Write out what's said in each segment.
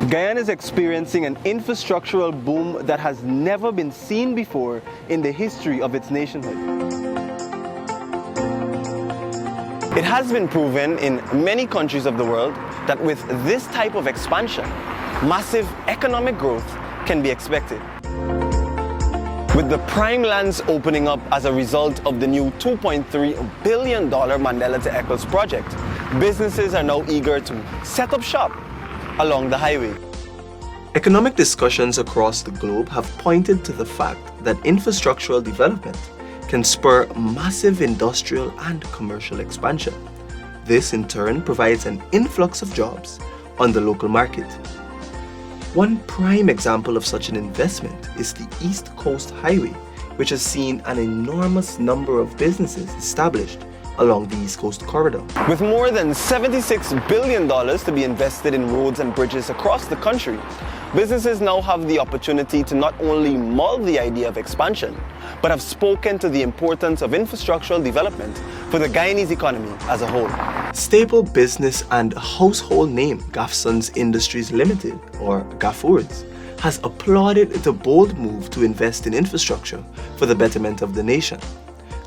Guyana is experiencing an infrastructural boom that has never been seen before in the history of its nationhood. It has been proven in many countries of the world that with this type of expansion, massive economic growth can be expected. With the prime lands opening up as a result of the new $2.3 billion Mandela to Eccles project, businesses are now eager to set up shop along the highway. Economic discussions across the globe have pointed to the fact that infrastructural development can spur massive industrial and commercial expansion. This in turn provides an influx of jobs on the local market. One prime example of such an investment is the East Coast Highway, which has seen an enormous number of businesses established along the East Coast corridor. With more than $76 billion to be invested in roads and bridges across the country, businesses now have the opportunity to not only mull the idea of expansion, but have spoken to the importance of infrastructural development for the Guyanese economy as a whole. Staple business and household name Gafsons Industries Limited, or Gafurds, has applauded the bold move to invest in infrastructure for the betterment of the nation.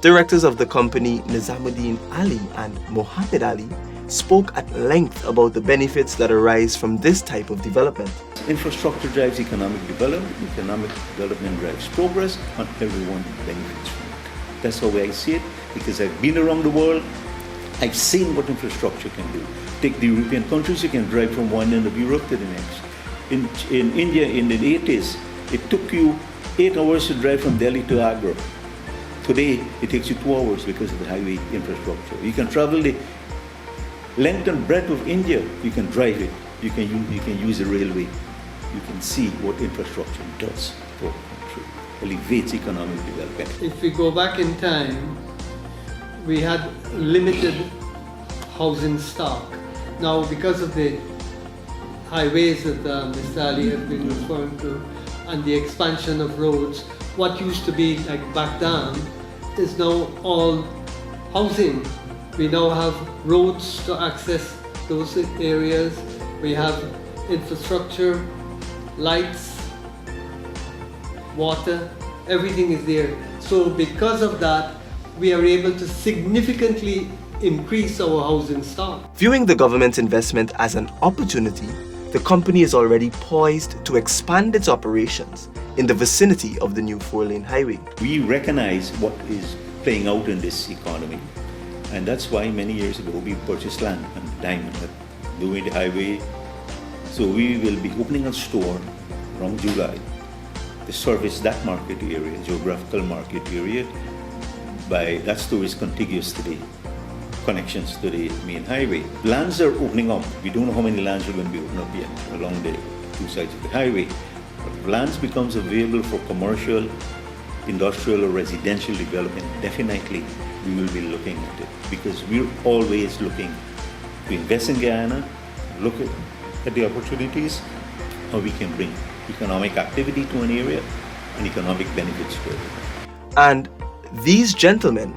Directors of the company Nizamuddin Ali and Mohammed Ali spoke at length about the benefits that arise from this type of development. Infrastructure drives economic development drives progress, and everyone benefits from it. That's how I see it, because I've been around the world, I've seen what infrastructure can do. Take the European countries, you can drive from one end of Europe to the next. In India, in the 80s, it took you 8 hours to drive from Delhi to Agra. Today, it takes you 2 hours because of the highway infrastructure. You can travel the length and breadth of India, you can drive it, you can use the railway. You can see what infrastructure does for a country, elevates economic development. If we go back in time, we had limited housing stock. Now, because of the highways that Mr. Ali has been referring to and the expansion of roads, what used to be like back down is now all housing. We now have roads to access those areas. We have infrastructure, lights, water, everything is there. So because of that, we are able to significantly increase our housing stock. Viewing the government's investment as an opportunity, the company is already poised to expand its operations in the vicinity of the new 4-lane highway. We recognize what is playing out in this economy, and that's why many years ago we purchased land and diamond doing the highway. So we will be opening a store around July to service that market area, geographical market area. That store is contiguous to the connections to the main highway. Lands are opening up. We don't know how many lands are going to be opened up yet along the 2 sides of the highway. But if lands becomes available for commercial, industrial or residential development, definitely we will be looking at it, because we're always looking to invest in Guyana, look at the opportunities, how we can bring economic activity to an area and economic benefits to it. And these gentlemen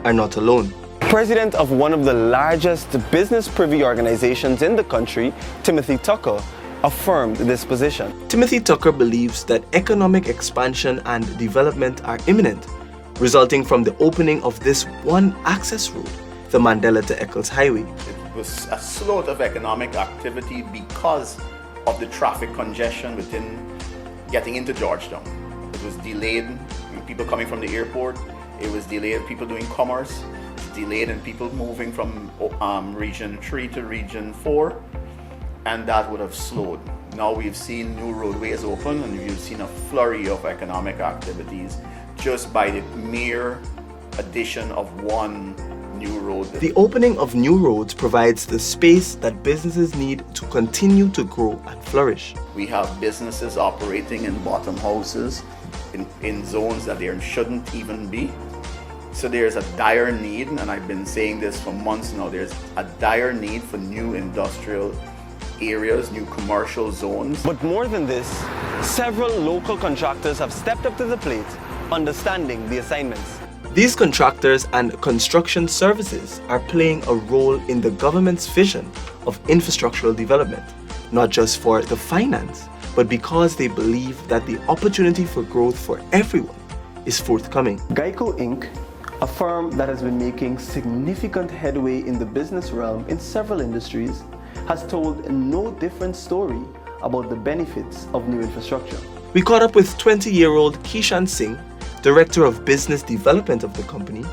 are not alone. President of one of the largest business privy organizations in the country, Timothy Tucker, affirmed this position. Timothy Tucker believes that economic expansion and development are imminent, resulting from the opening of this one access route, the Mandela to Eccles Highway. It was a slowed of economic activity because of the traffic congestion within getting into Georgetown. It was delayed in people coming from the airport. It was delayed in people doing commerce. It was delayed in people moving from region 3 to region 4, and that would have slowed. Now we've seen new roadways open, and we've seen a flurry of economic activities just by the mere addition of one new road. The opening of new roads provides the space that businesses need to continue to grow and flourish. We have businesses operating in bottom houses in zones that there shouldn't even be. So there's a dire need, and I've been saying this for months now, there's a dire need for new industrial areas, new commercial zones. But more than this, several local contractors have stepped up to the plate, understanding the assignments. These contractors and construction services are playing a role in the government's vision of infrastructural development, not just for the finance, but because they believe that the opportunity for growth for everyone is forthcoming. Geico Inc., a firm that has been making significant headway in the business realm in several industries, has told no different story about the benefits of new infrastructure. We caught up with 20-year-old Kishan Singh, Director of Business Development of the company,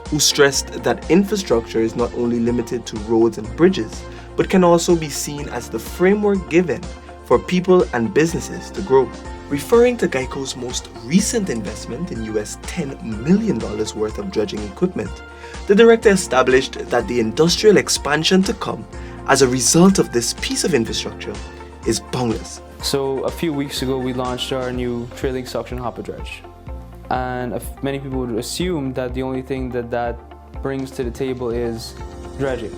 who stressed that infrastructure is not only limited to roads and bridges, but can also be seen as the framework given for people and businesses to grow. Referring to Geico's most recent investment in US $10 million worth of dredging equipment, the director established that the industrial expansion to come as a result of this piece of infrastructure is boundless. So a few weeks ago we launched our new trailing suction hopper dredge. And many people would assume that the only thing that brings to the table is dredging.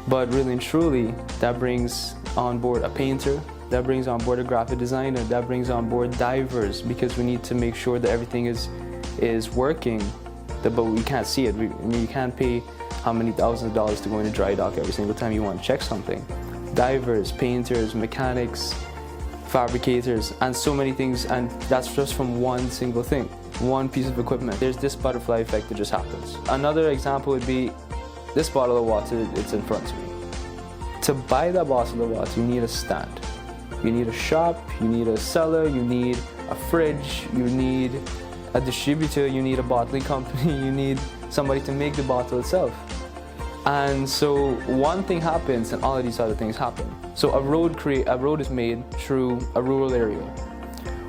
But really and truly, that brings on board a painter, that brings on board a graphic designer, that brings on board divers, because we need to make sure that everything is working, but we can't see it. You can't pay how many thousands of dollars to go into dry dock every single time you want to check something. Divers, painters, mechanics, fabricators, and so many things, and that's just from one single thing, one piece of equipment. There's this butterfly effect that just happens. Another example would be this bottle of water, it's in front of me. To buy that bottle of water, you need a stand. You need a shop, you need a cellar, you need a fridge, you need a distributor, you need a bottling company, you need somebody to make the bottle itself. And so one thing happens and all of these other things happen. So a road is made through a rural area.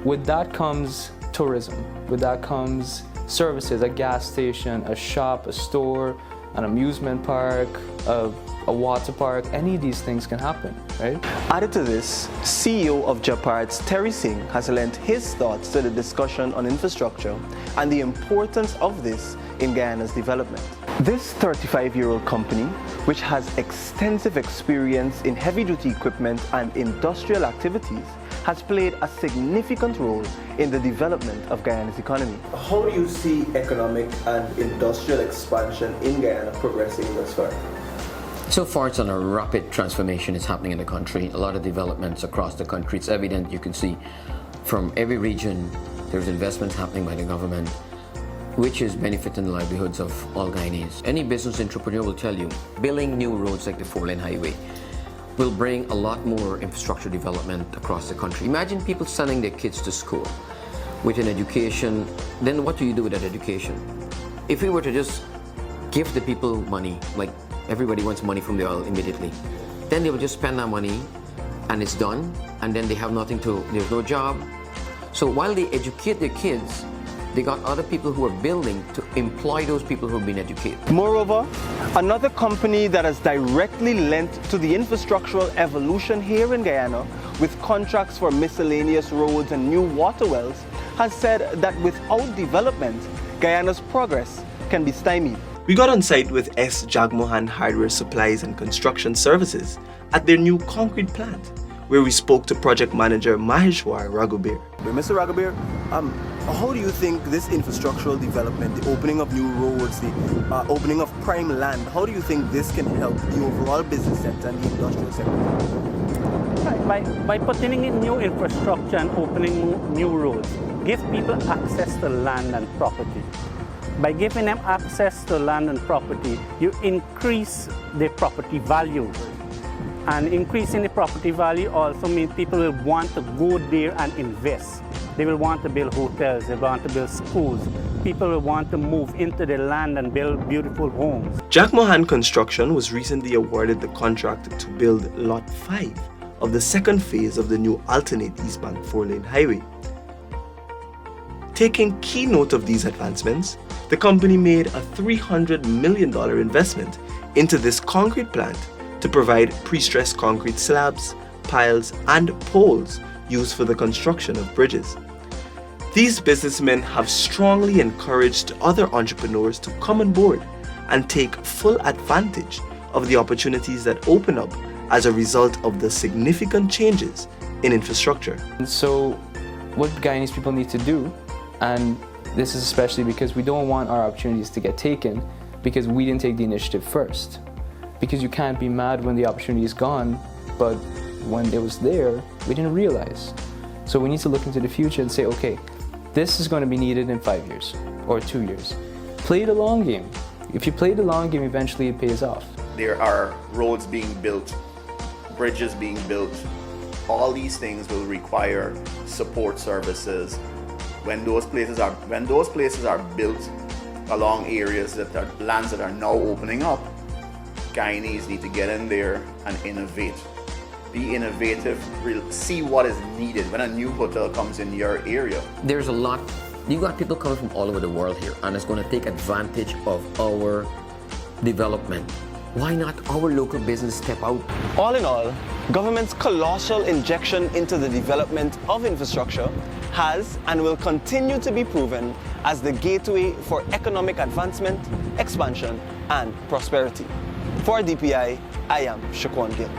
With that comes tourism. With that comes services, a gas station, a shop, a store, an amusement park, a water park. Any of these things can happen, right? Added to this, CEO of Japarts, Terry Singh, has lent his thoughts to the discussion on infrastructure and the importance of this in Guyana's development. This 35-year-old company, which has extensive experience in heavy-duty equipment and industrial activities, has played a significant role in the development of Guyana's economy. How do you see economic and industrial expansion in Guyana progressing thus far? So far, it's on a rapid transformation is happening in the country. A lot of developments across the country. It's evident, you can see from every region, there's investments happening by the government, which is benefiting the livelihoods of all Guyanese. Any business entrepreneur will tell you, building new roads like the 4-lane highway will bring a lot more infrastructure development across the country. Imagine people sending their kids to school with an education, then what do you do with that education? If we were to just give the people money, like everybody wants money from the oil immediately, then they will just spend that money and it's done, and then they have nothing to, there's no job. So while they educate their kids, they got other people who are building to employ those people who have been educated. Moreover, another company that has directly lent to the infrastructural evolution here in Guyana with contracts for miscellaneous roads and new water wells has said that without development, Guyana's progress can be stymied. We got on site with S. Jagmohan Hardware Supplies and Construction Services at their new concrete plant, where we spoke to project manager Maheshwar Raghubir. Mr. Raghubir, how do you think this infrastructural development, the opening of new roads, the opening of prime land, how do you think this can help the overall business sector and the industrial sector? By putting in new infrastructure and opening new roads, give people access to land and property. By giving them access to land and property, you increase the property value. And increasing the property value also means people will want to go there and invest. They will want to build hotels, they want to build schools. People will want to move into the land and build beautiful homes. Jagmohan Construction was recently awarded the contract to build Lot 5 of the second phase of the new alternate East Bank 4-lane highway. Taking key note of these advancements, the company made a $300 million investment into this concrete plant to provide pre-stressed concrete slabs, piles, and poles used for the construction of bridges. These businessmen have strongly encouraged other entrepreneurs to come on board and take full advantage of the opportunities that open up as a result of the significant changes in infrastructure. And so what Guyanese people need to do, and this is especially because we don't want our opportunities to get taken because we didn't take the initiative first. Because you can't be mad when the opportunity is gone, but when it was there, we didn't realize. So we need to look into the future and say, okay, this is going to be needed in 5 years or 2 years. Play the long game. If you play the long game, eventually it pays off. There are roads being built, bridges being built. All these things will require support services. When those places are built along areas that are lands that are now opening up, Guyanese need to get in there and innovate. Be innovative, see what is needed when a new hotel comes in your area. There's a lot. You got people coming from all over the world here, and it's going to take advantage of our development. Why not our local business step out? All in all, government's colossal injection into the development of infrastructure has and will continue to be proven as the gateway for economic advancement, expansion, and prosperity. For DPI, I am Shaquan Gill.